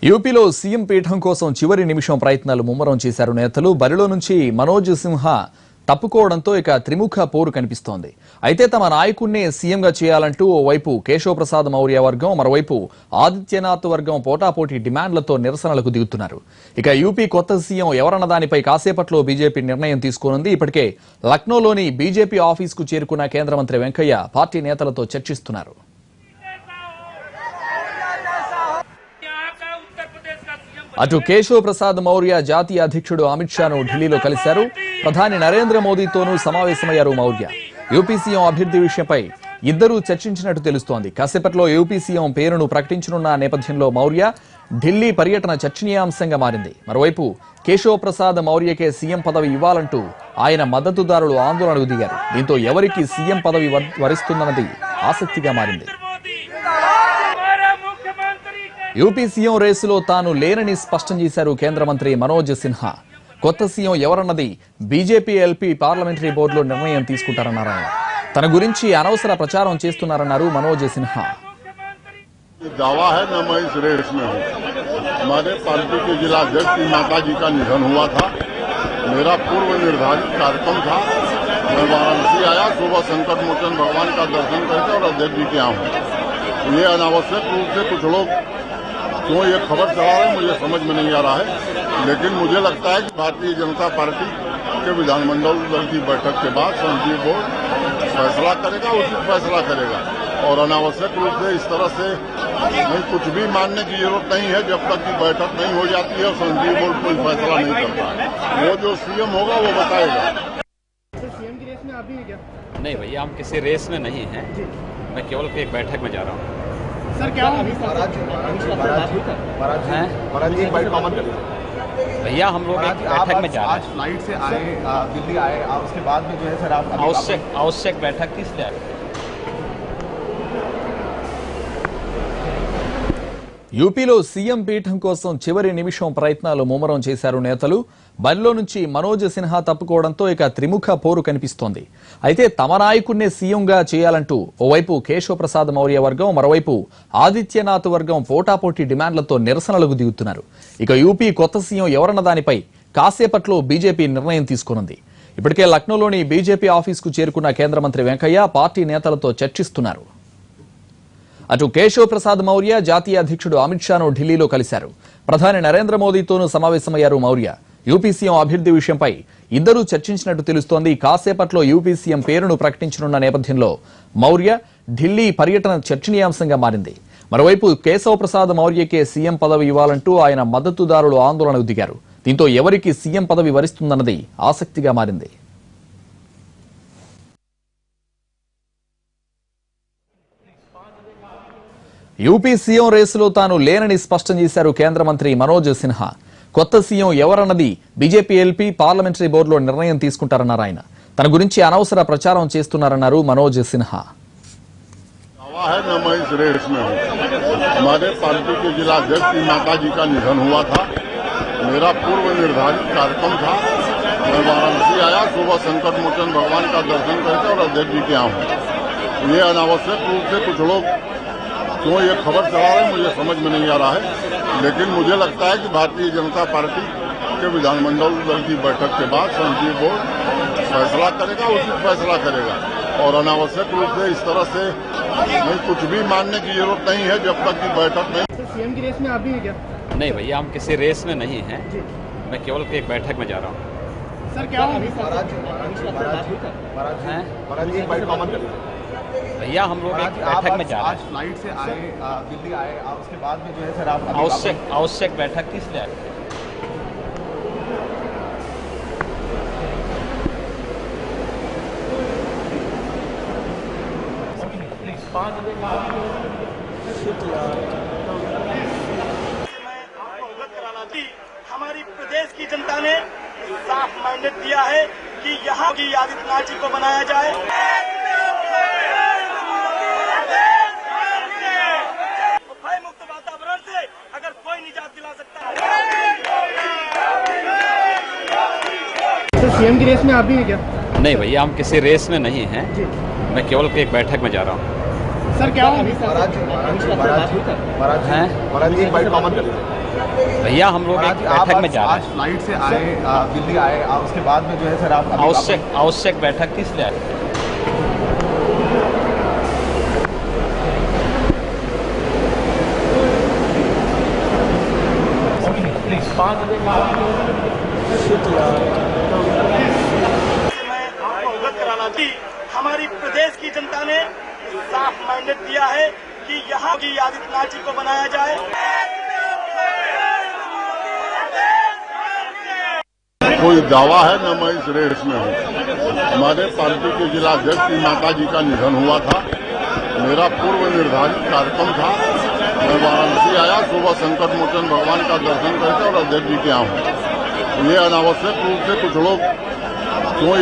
యూపీలో సీఎం పీఠం కోసం చివరి నిమిషం ప్రయత్నాలు ముమ్మరం చేశారు నేతలు. బరిలో నుంచి మనోజ్ సిన్హా తప్పుకోవడంతో ఇక త్రిముఖ పోరు కనిపిస్తోంది. అయితే తమ నాయకుడినే సీఎంగా చేయాలంటూ ఓవైపు కేశవ్ ప్రసాద్ మౌర్య వర్గం, మరోవైపు ఆదిత్యనాథ్ వర్గం పోటాపోటీ డిమాండ్లతో నిరసనలకు దిగుతున్నారు. ఇక యూపీ కొత్త సీఎం ఎవరన్న దానిపై కాసేపట్లో బీజేపీ నిర్ణయం తీసుకోనుంది. ఇప్పటికే లక్నోలోని బీజేపీ ఆఫీసుకు చేరుకున్న కేంద్ర మంత్రి వెంకయ్య పార్టీ నేతలతో చర్చిస్తున్నారు. అటు కేశవ్ ప్రసాద్ మౌర్య జాతీయ అధ్యక్షుడు అమిత్ షాను ఢిల్లీలో కలిశారు. ప్రధాని నరేంద్ర మోదీతోనూ సమావేశమయ్యారు మౌర్య. యూపీ సీఎం అభ్యర్థి విషయంపై ఇద్దరూ చర్చించినట్టు తెలుస్తోంది. కాసేపట్లో యూపీ సీఎం పేరును ప్రకటించనున్న నేపథ్యంలో మౌర్య ఢిల్లీ పర్యటన చర్చనీయాంశంగా మారింది. మరోవైపు కేశవ్ ప్రసాద్ మౌర్యకే సీఎం పదవి ఇవ్వాలంటూ ఆయన మద్దతుదారులు ఆందోళనకు దిగారు. దీంతో ఎవరికి సీఎం పదవి వరిస్తుందన్నది ఆసక్తిగా మారింది. యూపీ సీఎం రేసులో తాను లేనని స్పష్టం చేశారు కేంద్ర మంత్రి మనోజ్ సిన్హా. కొత్త సీఎం ఎవరన్నది బీజేపీ ఎల్పీ పార్లమెంటరీ బోర్డులో నిర్ణయం తీసుకుంటారన్నారు. తన గురించి అనవసర ప్రచారం చేస్తున్నారన్నారు మనోజ్ సిన్హా. दावा है न मैं इस रेस में हूँ। हमारे पार्टी के जिला अध्यक्ष की माता जी का निधन हुआ था। मेरा पूर्व निर्धारित कार्यक्रम था। मैं वाराणसी आया, सुबह संकट मोचन भगवान का दर्शन करके और अध्यक्ष जी के यहाँ हूँ। ये अनावश्यक रूप से कुछ लोग क्यों ये खबर चला रहे हैं मुझे समझ में नहीं आ रहा है, लेकिन मुझे लगता है कि भारतीय जनता पार्टी के विधानमंडल दल की बैठक के बाद संसदीय बोर्ड फैसला करेगा, उचित फैसला करेगा। और अनावश्यक रूप से इस तरह से नहीं कुछ भी मानने की जरूरत नहीं है जब तक की बैठक नहीं हो जाती है और संसदीय बोर्ड कोई फैसला नहीं करता है। वो जो सीएम होगा वो बताएगा। सीएम की रेस में आप भी हैं क्या? नहीं भैया, हम किसी रेस में नहीं हैं। मैं केवल एक बैठक में जा रहा हूँ। सर क्या भैया हम लोग एक बैठक में जा रहे हैं। फ्लाइट से आए, दिल्ली आए, उसके बाद में जो है सर आप आवश्यक बैठक किस लिए आए? యూపీలో సీఎం పీఠం కోసం చివరి నిమిషం ప్రయత్నాలు ముమ్మరం చేశారు నేతలు. బరిలో నుంచి మనోజ్ సిన్హా తప్పుకోవడంతో ఇక త్రిముఖ పోరు కనిపిస్తోంది. అయితే తమ నాయకుడినే సీఎంగా చేయాలంటూ ఓవైపు కేశవ్ ప్రసాద్ మౌర్య వర్గం, మరోవైపు ఆదిత్యనాథ్ వర్గం పోటాపోటీ డిమాండ్లతో నిరసనలకు దిగుతున్నారు. ఇక యూపీ కొత్త సీఎం ఎవరన్న దానిపై కాసేపట్లో బీజేపీ నిర్ణయం తీసుకోనుంది. ఇప్పటికే లక్నోలోని బీజేపీ ఆఫీసుకు చేరుకున్న కేంద్ర మంత్రి వెంకయ్య పార్టీ నేతలతో చర్చిస్తున్నారు. అటు కేశవ్ ప్రసాద్ మౌర్య జాతీయ అధ్యక్షుడు అమిత్ షాను ఢిల్లీలో కలిశారు. ప్రధాని నరేంద్ర మోదీతోనూ సమావేశమయ్యారు మౌర్య. యూపీ సీఎం అభ్యర్థి విషయంపై ఇద్దరూ చర్చించినట్టు తెలుస్తోంది. కాసేపట్లో యూపీ సీఎం పేరును ప్రకటించనున్న నేపథ్యంలో మౌర్య ఢిల్లీ పర్యటన చర్చనీయాంశంగా మారింది. మరోవైపు కేశవ్ ప్రసాద్ మౌర్యకే సీఎం పదవి ఇవ్వాలంటూ ఆయన మద్దతుదారులు ఆందోళనకు దిగారు. దీంతో ఎవరికి సీఎం పదవి వరిస్తుందన్నది ఆసక్తిగా మారింది. యూపీ సీఎం రేసులో తాను లేనని స్పష్టం చేశారు కేంద్ర మంత్రి మనోజ్ సిన్హా. కొత్త సీఎం ఎవరన్నది బీజేపీ ఎల్పీ పార్లమెంటరీ బోర్డులో నిర్ణయం తీసుకుంటారన్నారు ఆయన. తన గురించి అనవసర ప్రచారం చేస్తున్నారన్నారు మనోజ్ సిన్హా. दावा है न मैं इस रेस में हूँ। हमारे पार्टी के जिला अध्यक्ष की माता जी का निधन हुआ था। मेरा पूर्व निर्धारित कार्यक्रम था। मैं वाराणसी आया, सुबह संकट मोचन भगवान का दर्शन करके और अध्यक्ष जी के यहाँ हूँ। ये अनावश्यक रूप से कुछ लोग क्यों ये खबर चला रहे हैं मुझे समझ में नहीं आ रहा है, लेकिन मुझे लगता है कि भारतीय जनता पार्टी के विधानमंडल दल की बैठक के बाद संसदीय बोर्ड फैसला करेगा, उचित फैसला करेगा। और अनावश्यक रूप से इस तरह से नहीं कुछ भी मानने की जरूरत नहीं है जब तक की बैठक नहीं। सीएम की रेस में आप भी हैं क्या? नहीं भैया, हम किसी रेस में नहीं हैं। मैं केवल एक बैठक में जा रहा हूँ। सर क्या भैया हम लोग एक बैठक में जा रहे हैं। फ्लाइट से आए, दिल्ली आए, उसके बाद में जो है सर आप आवश्यक बैठक किस लिए आए? हमारी प्रदेश की जनता ने साफ मैंडेट दिया है कि यहाँ की आदित्यनाथ जी को बनाया जाए। भय मुक्त वातावरण से अगर कोई निजात दिला सकता है। सीएम की रेस में आप भी हैं क्या? नहीं भैया, हम किसी रेस में नहीं हैं। मैं केवल एक बैठक में जा रहा हूँ। सर क्या हुआ महाराज जी एक बाइट कॉमन कर लीजिए। भैया हम लोग एक महाराज, बैठक आप में जा रहे आज फ्लाइट से आए दिल्ली आए उसके बाद में जो है सर आप हैं आवश्यक बैठक किस लिए आए? मैं आपको अवगत कराना थी, हमारी प्रदेश की जनता ने साफ मैंडेट दिया है कि यहाँ की आदित्यनाथ जी को बनाया जाए। कोई दावा है न मैं इस रेस में हूँ। हमारे पार्टी के जिला अध्यक्ष की माता जी का निधन हुआ था। मेरा पूर्व निर्धारित कार्यक्रम था। मैं वाराणसी आया, सुबह संकट मोचन भगवान का दर्शन करके और अध्यक्ष जी के यहाँ हूँ। ये अनावश्यक रूप से कुछ लोग क्यों